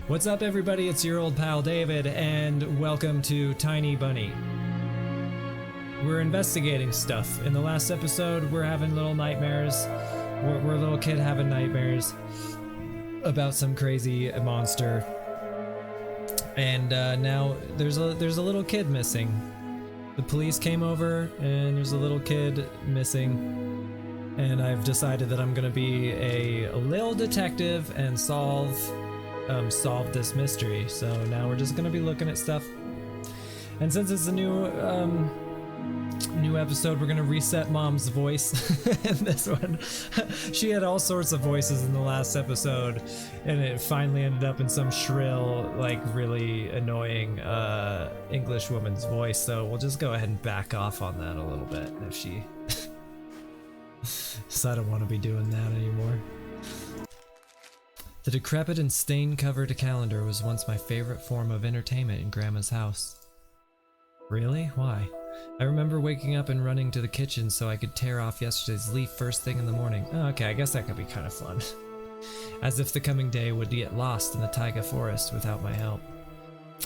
What's up, everybody? It's your old pal David, and welcome to Tiny Bunny. We're investigating stuff. In the last episode, we're having little nightmares. We're a little kid having nightmares about some crazy monster. And now there's a little kid missing. The police came over, and there's a little kid missing. And I've decided that I'm gonna be a little detective and solve this mystery. So now we're just gonna be looking at stuff. And since it's a new episode, we're gonna reset Mom's voice in this one. She had all sorts of voices in the last episode, and it finally ended up in some shrill, like really annoying English woman's voice. So we'll just go ahead and back off on that a little bit if she. So I don't want to be doing that anymore. The decrepit and stain-covered calendar was once my favorite form of entertainment in Grandma's house. Really? Why? I remember waking up and running to the kitchen so I could tear off yesterday's leaf first thing in the morning. Oh, okay, I guess that could be kind of fun. As if the coming day would get lost in the taiga forest without my help.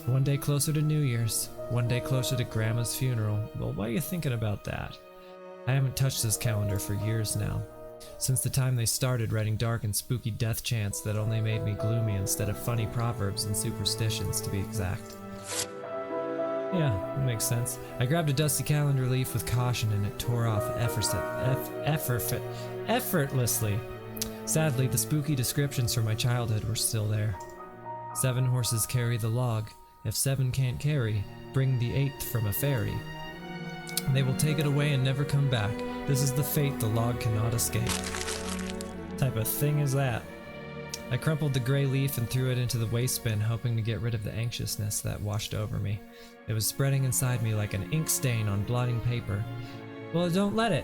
One day closer to New Year's, one day closer to Grandma's funeral. Well, why are you thinking about that? I haven't touched this calendar for years now. Since the time they started writing dark and spooky death chants that only made me gloomy instead of funny proverbs and superstitions, to be exact. Yeah, that makes sense. I grabbed a dusty calendar leaf with caution and it tore off effortlessly. Sadly, the spooky descriptions from my childhood were still there. 7 horses carry the log. If 7 can't carry, bring the 8th from a fairy. They will take it away and never come back. This is the fate the log cannot escape. What type of thing is that? I crumpled the gray leaf and threw it into the waste bin, hoping to get rid of the anxiousness that washed over me. It was spreading inside me like an ink stain on blotting paper. Well, don't let it.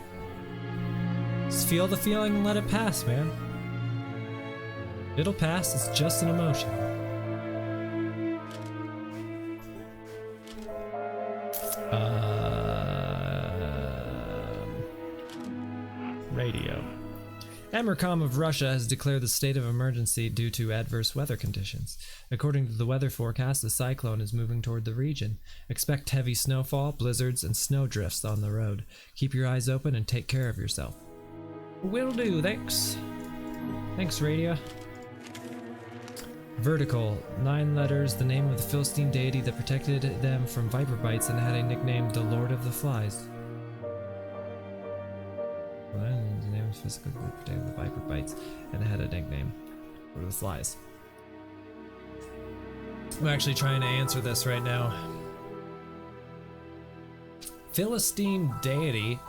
Just feel the feeling and let it pass, man. It'll pass, it's just an emotion. Radio. Emercom of Russia has declared the state of emergency due to adverse weather conditions. According to the weather forecast, a cyclone is moving toward the region. Expect heavy snowfall, blizzards, and snowdrifts on the road. Keep your eyes open and take care of yourself. Will do, thanks. Thanks, radio. Vertical, 9 letters, the name of the Philistine deity that protected them from viper bites and had a nickname, the Lord of the Flies. The name was physically protected the viper bites and had a nickname, Lord of the Flies. I'm actually trying to answer this right now. Philistine deity.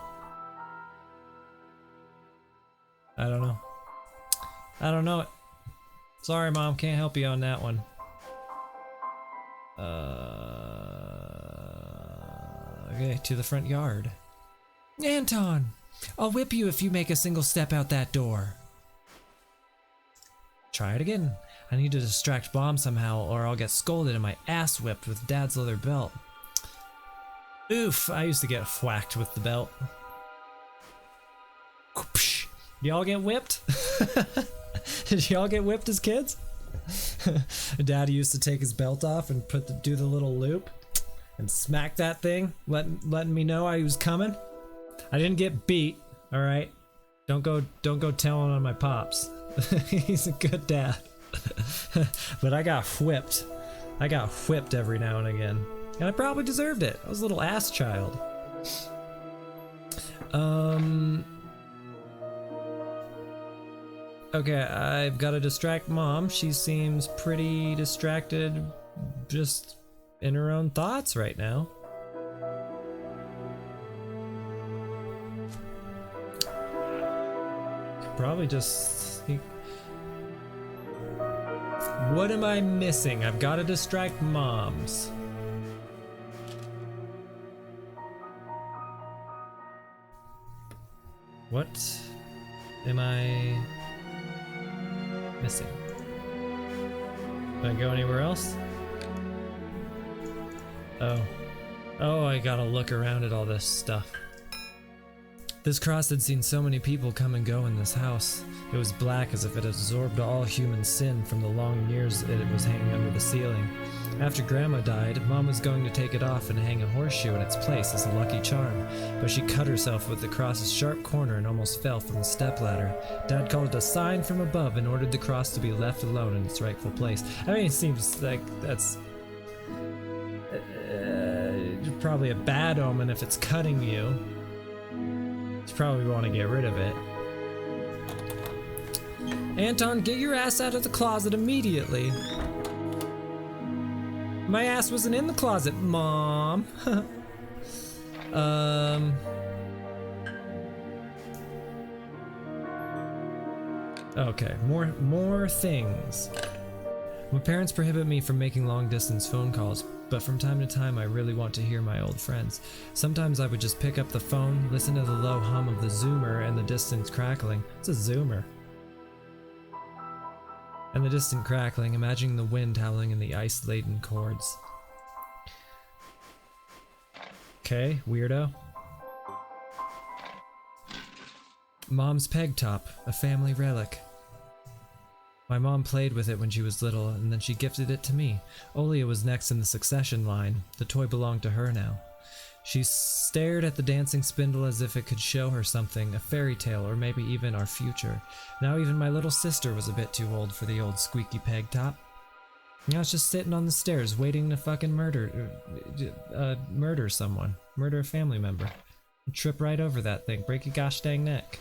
I don't know. I don't know it. Sorry, Mom, can't help you on that one. Okay, to the front yard. Anton! I'll whip you if you make a single step out that door. Try it again. I need to distract Mom somehow or I'll get scolded and my ass whipped with Dad's leather belt. Oof, I used to get whacked with the belt. Y'all get whipped? Did y'all get whipped as kids? Dad used to take his belt off and do the little loop and smack that thing, letting me know I was coming. I didn't get beat, all right? Don't go telling on my pops. He's a good dad. But I got whipped. I got whipped every now and again. And I probably deserved it. I was a little ass child. Okay, I've got to distract Mom. She seems pretty distracted just in her own thoughts right now. Probably just think, what am I missing? I've got to distract Moms. What am I missing? Can I go anywhere else? Oh, I gotta look around at all this stuff. This cross had seen so many people come and go in this house. It was black as if it absorbed all human sin from the long years that it was hanging under the ceiling. After Grandma died, Mom was going to take it off and hang a horseshoe in its place as a lucky charm, but she cut herself with the cross's sharp corner and almost fell from the stepladder. Dad called it a sign from above and ordered the cross to be left alone in its rightful place. I mean, it seems like that's probably a bad omen if it's cutting you. You probably want to get rid of it. Anton, get your ass out of the closet immediately. My ass wasn't in the closet, Mom. Okay, more things. My parents prohibit me from making long-distance phone calls, but from time to time I really want to hear my old friends. Sometimes I would just pick up the phone, listen to the low hum of the zoomer and the distant crackling. It's a zoomer. And the distant crackling, imagining the wind howling in the ice-laden chords. Okay, weirdo. Mom's peg top, a family relic. My mom played with it when she was little, and then she gifted it to me. Olia was next in the succession line. The toy belonged to her now. She stared at the dancing spindle as if it could show her something, a fairy tale, or maybe even our future. Now even my little sister was a bit too old for the old squeaky peg top. Now it's just sitting on the stairs waiting to fucking murder someone. Murder a family member. Trip right over that thing, break your gosh dang neck.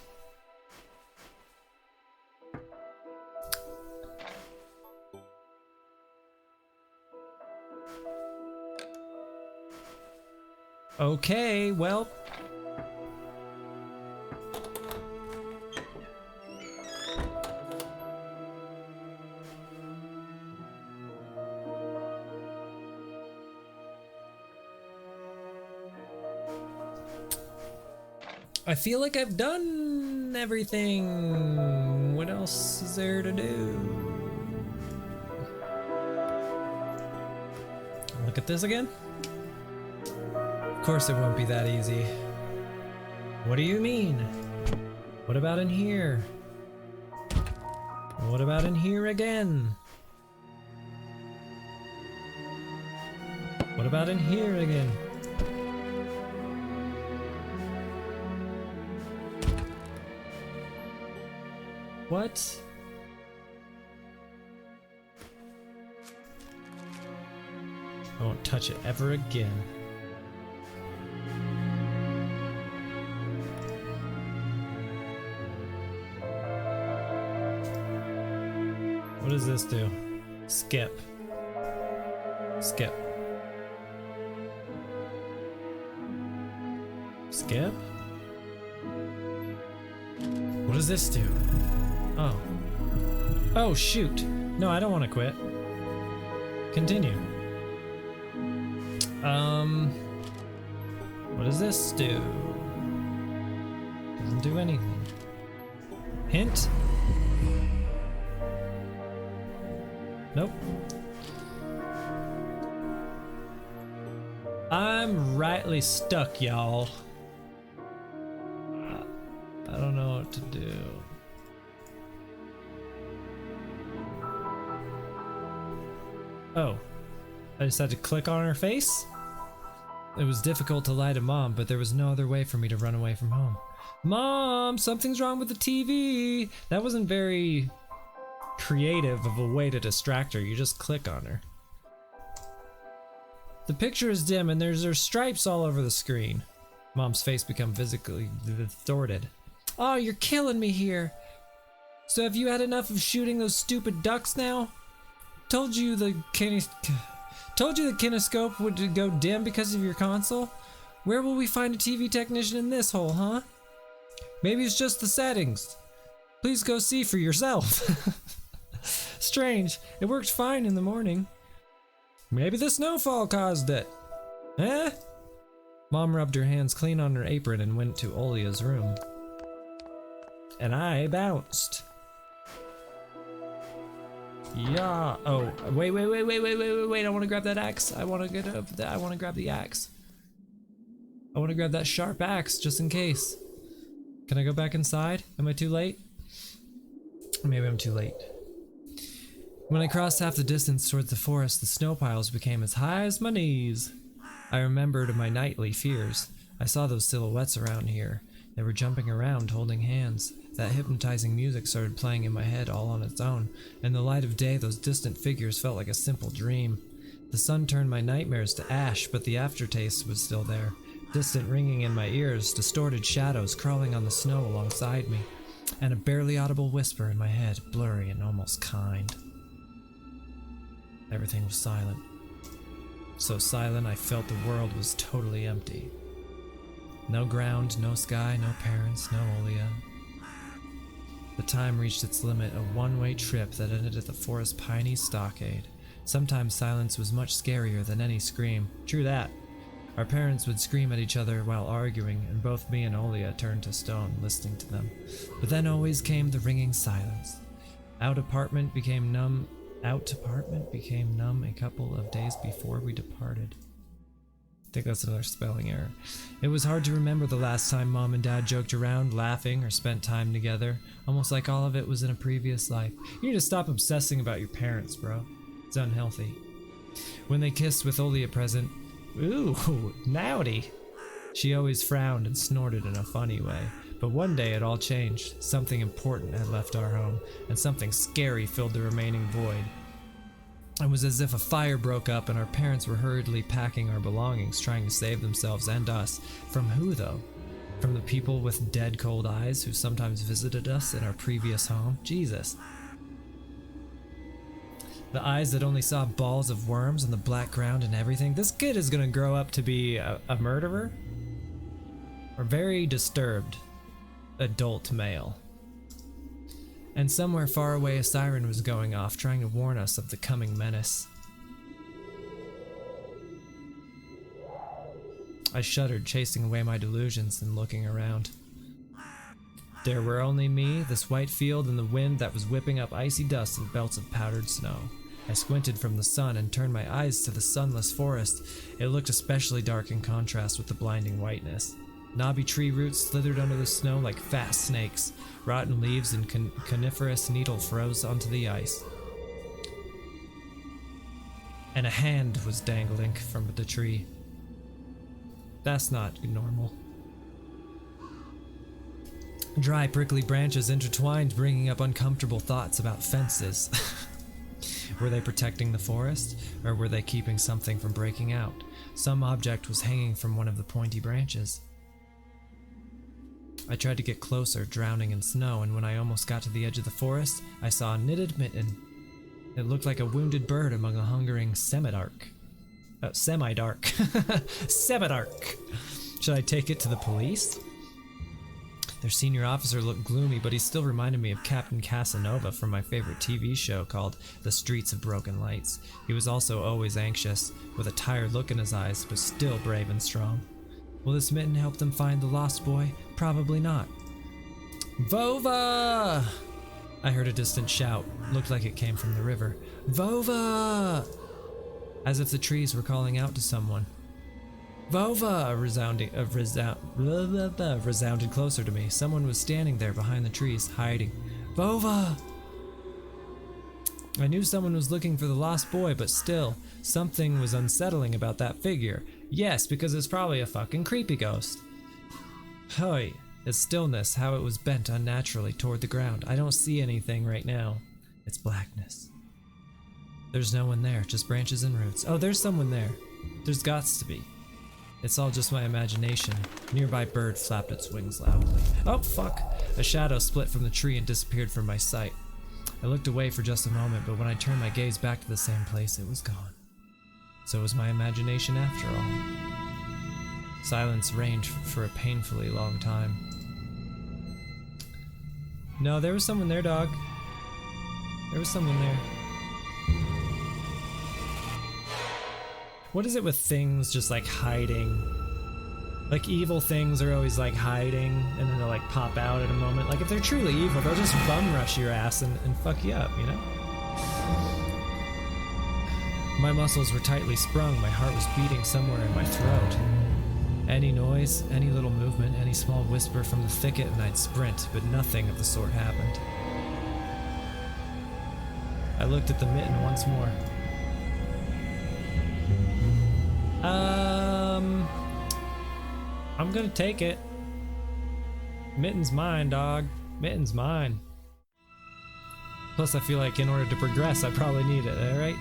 Okay, well. I feel like I've done everything. What else is there to do? Look at this again. Of course it won't be that easy. What do you mean? What about in here? What about in here again? What about in here again? What? I won't touch it ever again. What does this do? Skip. Skip. Skip? What does this do? Oh. Oh, shoot. No, I don't want to quit. Continue. What does this do? Doesn't do anything. Hint? Nope. I'm rightly stuck, y'all. I don't know what to do. Oh. I just had to click on her face? It was difficult to lie to Mom, but there was no other way for me to run away from home. Mom, something's wrong with the TV! That wasn't very creative of a way to distract her. You just click on her. The picture is dim and there's stripes all over the screen. Mom's face became physically distorted. Oh, you're killing me here. So have you had enough of shooting those stupid ducks now? Told you the kinescope would go dim because of your console? Where will we find a TV technician in this hole, huh? Maybe it's just the settings. Please go see for yourself. Strange, it worked fine in the morning. Maybe the snowfall caused it. Eh? Mom rubbed her hands clean on her apron and went to Olia's room. And I bounced. Yeah. Oh, wait. I want to grab that axe. I want to grab the axe. I want to grab that sharp axe just in case. Can I go back inside? Am I too late? Maybe I'm too late. When I crossed half the distance towards the forest, the snow piles became as high as my knees. I remembered my nightly fears. I saw those silhouettes around here. They were jumping around, holding hands. That hypnotizing music started playing in my head all on its own. In the light of day, those distant figures felt like a simple dream. The sun turned my nightmares to ash, but the aftertaste was still there. Distant ringing in my ears, distorted shadows crawling on the snow alongside me, and a barely audible whisper in my head, blurry and almost kind. Everything was silent. So silent I felt the world was totally empty. No ground, no sky, no parents, no Olia. The time reached its limit, a one-way trip that ended at the forest's piney stockade. Sometimes silence was much scarier than any scream. True that. Our parents would scream at each other while arguing, and both me and Olia turned to stone, listening to them. But then always came the ringing silence. Out apartment became numb a couple of days before we departed. I think that's another spelling error. It was hard to remember the last time Mom and Dad joked around, laughing, or spent time together, almost like all of it was in a previous life. You need to stop obsessing about your parents, bro. It's unhealthy. When they kissed with Olia present, ooh, naughty. She always frowned and snorted in a funny way. But one day it all changed. Something important had left our home, and something scary filled the remaining void. It was as if a fire broke up and our parents were hurriedly packing our belongings, trying to save themselves and us. From who, though? From the people with dead cold eyes who sometimes visited us in our previous home? Jesus. The eyes that only saw balls of worms on the black ground and everything. This kid is gonna grow up to be a murderer? Or very disturbed adult male. And somewhere far away a siren was going off, trying to warn us of the coming menace. I shuddered, chasing away my delusions and looking around. There were only me, this white field, and the wind that was whipping up icy dust and belts of powdered snow. I squinted from the sun and turned my eyes to the sunless forest. It looked especially dark in contrast with the blinding whiteness. Knobby tree roots slithered under the snow like fat snakes. Rotten leaves and coniferous needle froze onto the ice. And a hand was dangling from the tree. That's not normal. Dry, prickly branches intertwined, bringing up uncomfortable thoughts about fences. Were they protecting the forest, or were they keeping something from breaking out? Some object was hanging from one of the pointy branches. I tried to get closer, drowning in snow, and when I almost got to the edge of the forest, I saw a knitted mitten. It looked like a wounded bird among a hungering semidark. Semidark! Should I take it to the police? Their senior officer looked gloomy, but he still reminded me of Captain Casanova from my favorite TV show called The Streets of Broken Lights. He was also always anxious, with a tired look in his eyes, but still brave and strong. Will this mitten help them find the lost boy? Probably not. Vova! I heard a distant shout. Looked like it came from the river. Vova! As if the trees were calling out to someone. Vova! Resounded closer to me. Someone was standing there behind the trees, hiding. Vova! I knew someone was looking for the lost boy, but still, something was unsettling about that figure. Yes, because it's probably a fucking creepy ghost. Hoi, its stillness, how it was bent unnaturally toward the ground. I don't see anything right now. It's blackness. There's no one there, just branches and roots. Oh, there's someone there. There's gots to be. It's all just my imagination. A nearby bird flapped its wings loudly. Oh, fuck! A shadow split from the tree and disappeared from my sight. I looked away for just a moment, but when I turned my gaze back to the same place, it was gone. So it was my imagination after all. Silence reigned for a painfully long time. No, there was someone there, dog. There was someone there. What is it with things just like hiding? Like evil things are always like hiding and then they'll like pop out at a moment. Like if they're truly evil, they'll just bum rush your ass and fuck you up, you know? My muscles were tightly sprung, my heart was beating somewhere in my throat. Any noise, any little movement, any small whisper from the thicket, and I'd sprint, but nothing of the sort happened. I looked at the mitten once more. I'm gonna take it. Mitten's mine, dog. Mitten's mine. Plus, I feel like in order to progress, I probably need it, alright?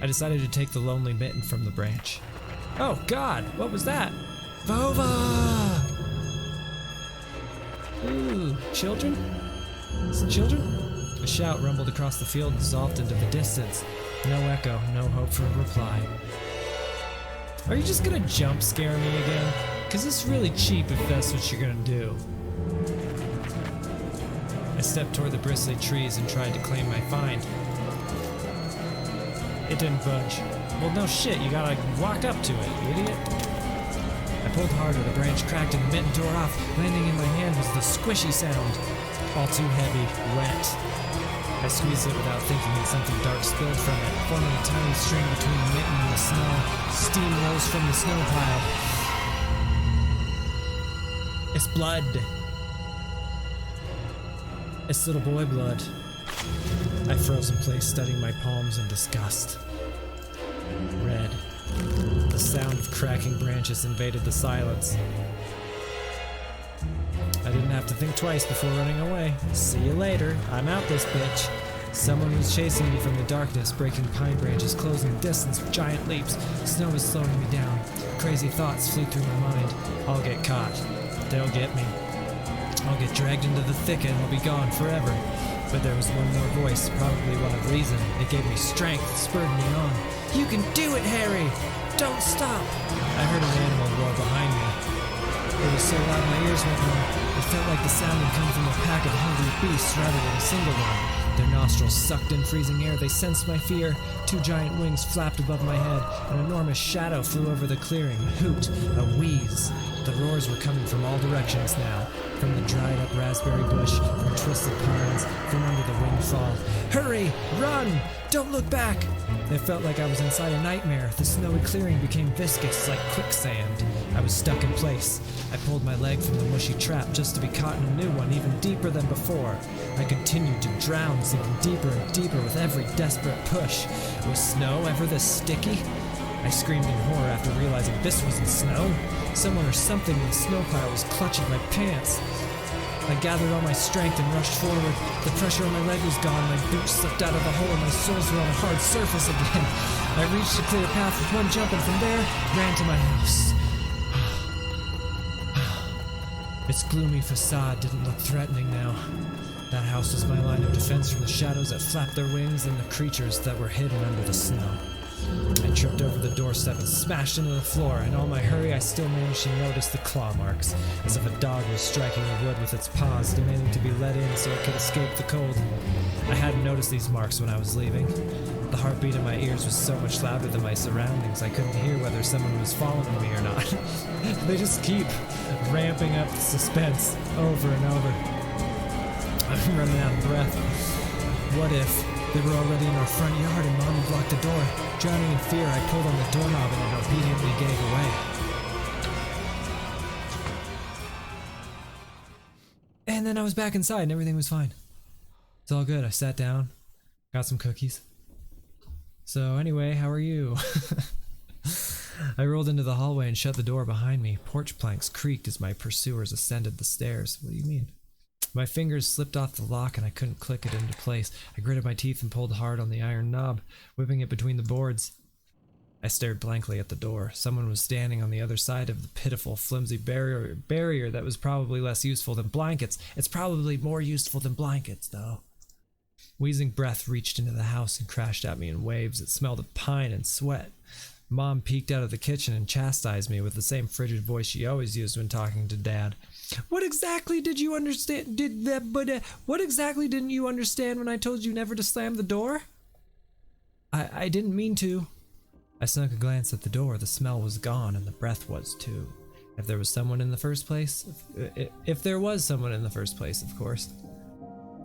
I decided to take the lonely mitten from the branch. Oh god, what was that? Vova! Ooh, children? Is it children? A shout rumbled across the field and dissolved into the distance. No echo, no hope for a reply. Are you just gonna jump scare me again? Cause it's really cheap if that's what you're gonna do. I stepped toward the bristly trees and tried to claim my find. It didn't budge. Well, no shit, you gotta walk up to it, you idiot. I pulled harder, the branch cracked and the mitten tore off. Landing in my hand was the squishy sound. All too heavy, wet. I squeezed it without thinking and something dark spilled from it, forming a tiny string between the mitten and the snow. Steam rose from the snow pile. It's blood. It's little boy blood. I froze in place, studying my palms in disgust. Red. The sound of cracking branches invaded the silence. I didn't have to think twice before running away. See you later. I'm out this bitch. Someone was chasing me from the darkness, breaking pine branches, closing the distance with giant leaps. Snow was slowing me down. Crazy thoughts flew through my mind. I'll get caught. They'll get me. I'll get dragged into the thicket and I'll be gone forever. But there was one more voice, probably one of reason. It gave me strength, spurred me on. You can do it, Harry! Don't stop! I heard an animal roar behind me. It was so loud my ears went numb. It felt like the sound had come from a pack of hungry beasts rather than a single one. Their nostrils sucked in freezing air. They sensed my fear. Two giant wings flapped above my head. An enormous shadow flew over the clearing. A hoot, a wheeze. The roars were coming from all directions now. From the dried-up raspberry bush, from twisted pines, from under the windfall. Hurry! Run! Don't look back! It felt like I was inside a nightmare. The snowy clearing became viscous like quicksand. I was stuck in place. I pulled my leg from the mushy trap just to be caught in a new one, even deeper than before. I continued to drown, sinking deeper and deeper with every desperate push. Was snow ever this sticky? I screamed in horror after realizing this wasn't snow. Someone or something in the snow pile was clutching my pants. I gathered all my strength and rushed forward. The pressure on my leg was gone. My boots slipped out of the hole and my soles were on a hard surface again. I reached a clear path with one jump and from there, ran to my house. Its gloomy facade didn't look threatening now. That house was my line of defense from the shadows that flapped their wings and the creatures that were hidden under the snow. I tripped over the doorstep and smashed into the floor. In all my hurry, I still managed to notice the claw marks, as if a dog was striking the wood with its paws, demanding to be let in so it could escape the cold. I hadn't noticed these marks when I was leaving. The heartbeat in my ears was so much louder than my surroundings, I couldn't hear whether someone was following me or not. They just keep ramping up the suspense over and over. I'm running out of breath. What if they were already in our front yard and Mommy blocked the door? Drowning in fear, I pulled on the doorknob and it obediently gave away. And then I was back inside and everything was fine. It's all good. I sat down, got some cookies. So anyway, how are you? I rolled into the hallway and shut the door behind me. Porch planks creaked as my pursuers ascended the stairs. What do you mean? My fingers slipped off the lock and I couldn't click it into place. I gritted my teeth and pulled hard on the iron knob, whipping it between the boards. I stared blankly at the door. Someone was standing on the other side of the pitiful, flimsy barrier that was probably less useful than blankets. It's probably more useful than blankets, though. Wheezing breath reached into the house and crashed at me in waves. It smelled of pine and sweat. Mom peeked out of the kitchen and chastised me with the same frigid voice she always used when talking to Dad. What exactly did you understand? What exactly didn't you understand when I told you never to slam the door? I didn't mean to. I snuck a glance at the door. The smell was gone and the breath was too. If there was someone in the first place, if there was someone in the first place, of course.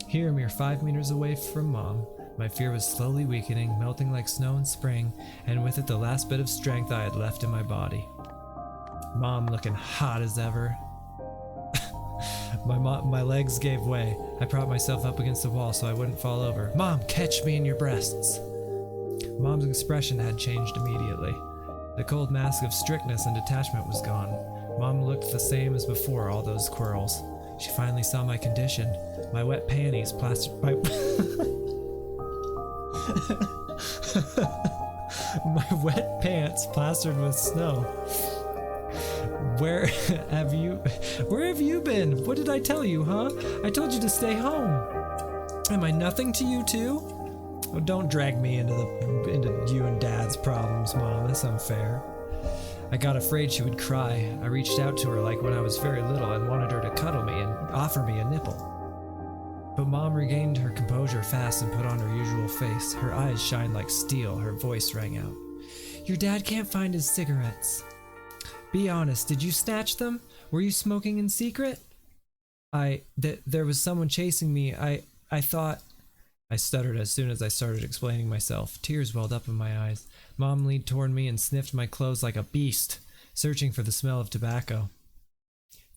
Here, a mere 5 meters away from Mom, my fear was slowly weakening, melting like snow in spring, and with it the last bit of strength I had left in my body. Mom looking hot as ever. My legs gave way. I propped myself up against the wall so I wouldn't fall over. Mom, catch me in your breasts. Mom's expression had changed immediately. The cold mask of strictness and detachment was gone. Mom looked the same as before all those quarrels. She finally saw my condition. My wet panties plastered my my wet pants plastered with snow. Where have you been? What did I tell you, huh? I told you to stay home. Am I nothing to you too? Oh, don't drag me into you and Dad's problems, Mom. That's unfair. I got afraid she would cry. I reached out to her like when I was very little and wanted her to cuddle me and offer me a nipple. But Mom regained her composure fast and put on her usual face. Her eyes shined like steel. Her voice rang out. Your dad can't find his cigarettes. Be honest, did you snatch them? Were you smoking in secret? There was someone chasing me. I thought... I stuttered as soon as I started explaining myself. Tears welled up in my eyes. Mom leaned toward me and sniffed my clothes like a beast, searching for the smell of tobacco.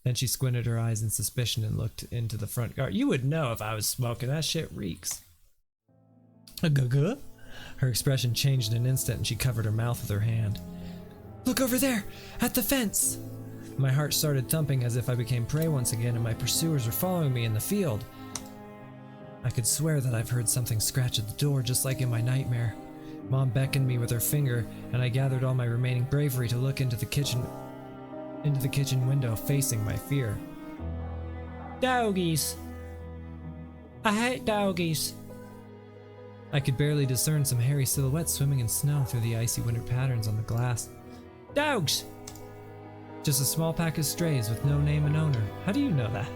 Then she squinted her eyes in suspicion and looked into the front garden. You would know if I was smoking. That shit reeks. Her expression changed in an instant and she covered her mouth with her hand. Look over there, at the fence! My heart started thumping as if I became prey once again and my pursuers were following me in the field. I could swear that I've heard something scratch at the door just like in my nightmare. Mom beckoned me with her finger and I gathered all my remaining bravery to look into the kitchen window facing my fear. Doggies! I hate doggies! I could barely discern some hairy silhouettes swimming in snow through the icy winter patterns on the glass. Dogs! Just a small pack of strays with no name and owner. How do you know that?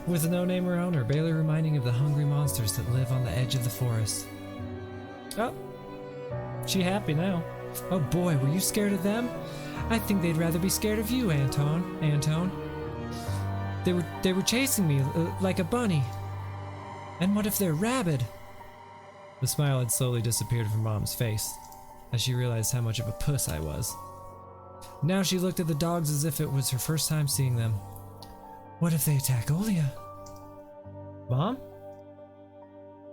With no name or owner, barely reminding of the hungry monsters that live on the edge of the forest. Oh, she happy now. Oh boy, were you scared of them? I think they'd rather be scared of you, Antone. They were chasing me like a bunny. And what if they're rabid? The smile had slowly disappeared from Mom's face as she realized how much of a puss I was. Now she looked at the dogs as if it was her first time seeing them. What if they attack Olia? Mom?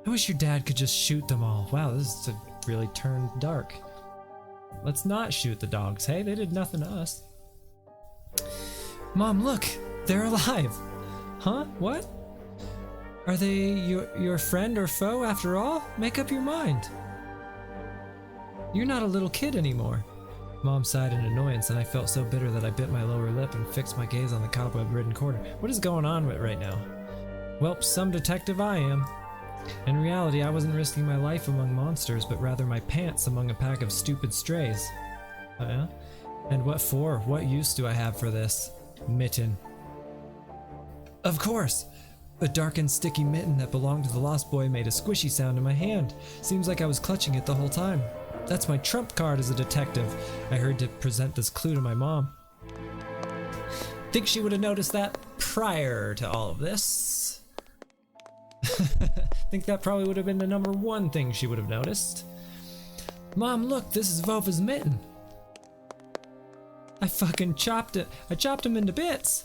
I wish your dad could just shoot them all. Wow, this is really turned dark. Let's not shoot the dogs, hey? They did nothing to us. Mom, look! They're alive! Huh? What? Are they your friend or foe after all? Make up your mind. You're not a little kid anymore. Mom sighed in annoyance and I felt so bitter that I bit my lower lip and fixed my gaze on the cobweb-ridden corner. What is going on right now? Well, some detective I am. In reality, I wasn't risking my life among monsters, but rather my pants among a pack of stupid strays. Oh yeah? And what for? What use do I have for this? Mitten. Of course! A dark and sticky mitten that belonged to the lost boy made a squishy sound in my hand. Seems like I was clutching it the whole time. That's my trump card as a detective, I heard to present this clue to my mom. Think she would have noticed that prior to all of this? Think that probably would have been the number one thing she would have noticed. Mom, look, this is Vova's mitten. I fucking chopped it. I chopped him into bits.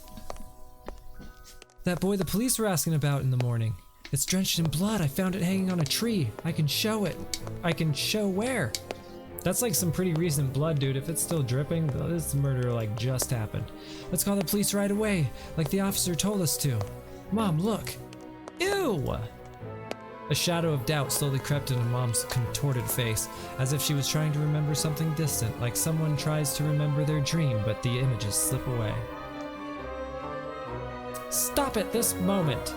That boy the police were asking about in the morning. It's drenched in blood. I found it hanging on a tree. I can show it. I can show where. That's like some pretty recent blood, dude. If it's still dripping, this murder like just happened. Let's call the police right away, like the officer told us to. Mom, look. Ew! A shadow of doubt slowly crept into Mom's contorted face, as if she was trying to remember something distant, like someone tries to remember their dream, but the images slip away. Stop it this moment!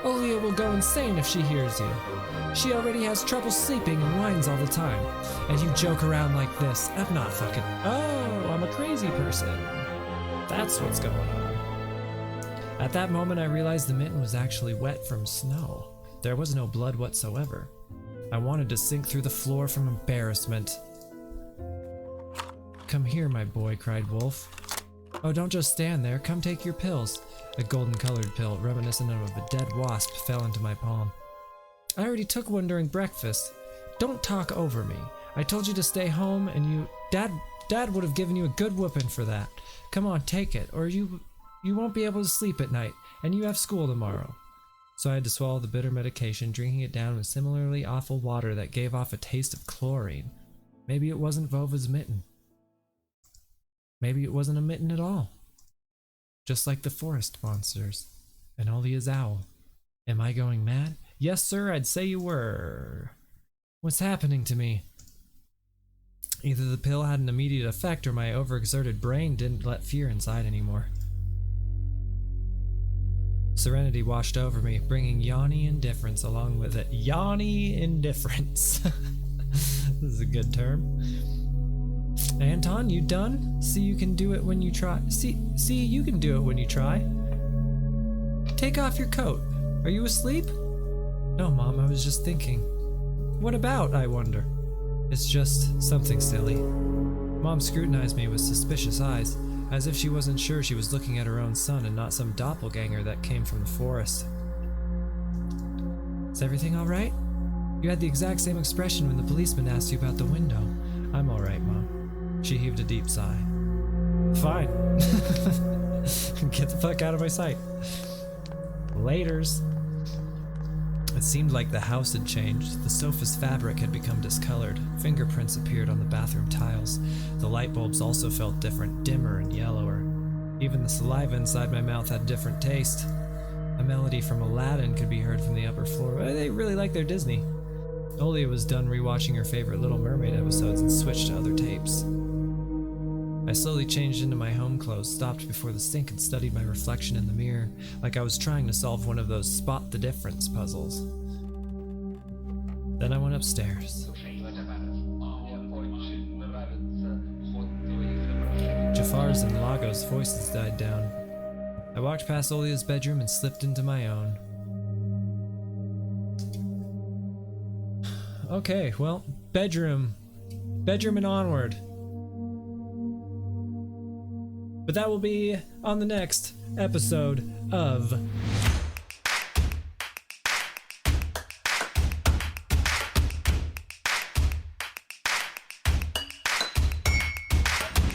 Olia will go insane if she hears you. She already has trouble sleeping and whines all the time. And you joke around like this. I'm not fucking... Oh, I'm a crazy person. That's what's going on. At that moment, I realized the mitten was actually wet from snow. There was no blood whatsoever. I wanted to sink through the floor from embarrassment. Come here, my boy, cried Wolf. Oh, don't just stand there. Come take your pills. A golden-colored pill, reminiscent of a dead wasp, fell into my palm. I already took one during breakfast. Don't talk over me. I told you to stay home and you... Dad Dad would have given you a good whooping for that. Come on, take it, or you won't be able to sleep at night, and you have school tomorrow. So I had to swallow the bitter medication, drinking it down with similarly awful water that gave off a taste of chlorine. Maybe it wasn't Vova's mitten. Maybe it wasn't a mitten at all. Just like the forest monsters. And Olia's owl. Am I going mad? Yes, sir, I'd say you were. What's happening to me? Either the pill had an immediate effect or my overexerted brain didn't let fear inside anymore. Serenity washed over me, bringing yawny indifference along with it. Yawny indifference. This is a good term. Anton, you done? See, you can do it when you try. See, you can do it when you try. Take off your coat. Are you asleep? No, Mom, I was just thinking. What about, I wonder? It's just something silly. Mom scrutinized me with suspicious eyes, as if she wasn't sure she was looking at her own son and not some doppelganger that came from the forest. Is everything all right? You had the exact same expression when the policeman asked you about the window. I'm all right, Mom. She heaved a deep sigh. Fine. Get the fuck out of my sight. Laters. It seemed like the house had changed. The sofa's fabric had become discolored. Fingerprints appeared on the bathroom tiles. The light bulbs also felt different, dimmer and yellower. Even the saliva inside my mouth had a different taste. A melody from Aladdin could be heard from the upper floor. They really like their Disney. Olia was done rewatching her favorite Little Mermaid episodes and switched to other tapes. I slowly changed into my home clothes, stopped before the sink and studied my reflection in the mirror, like I was trying to solve one of those spot the difference puzzles. Then I went upstairs. Jafar's and Lago's voices died down. I walked past Olia's bedroom and slipped into my own. Okay, well, bedroom and onward. But that will be on the next episode of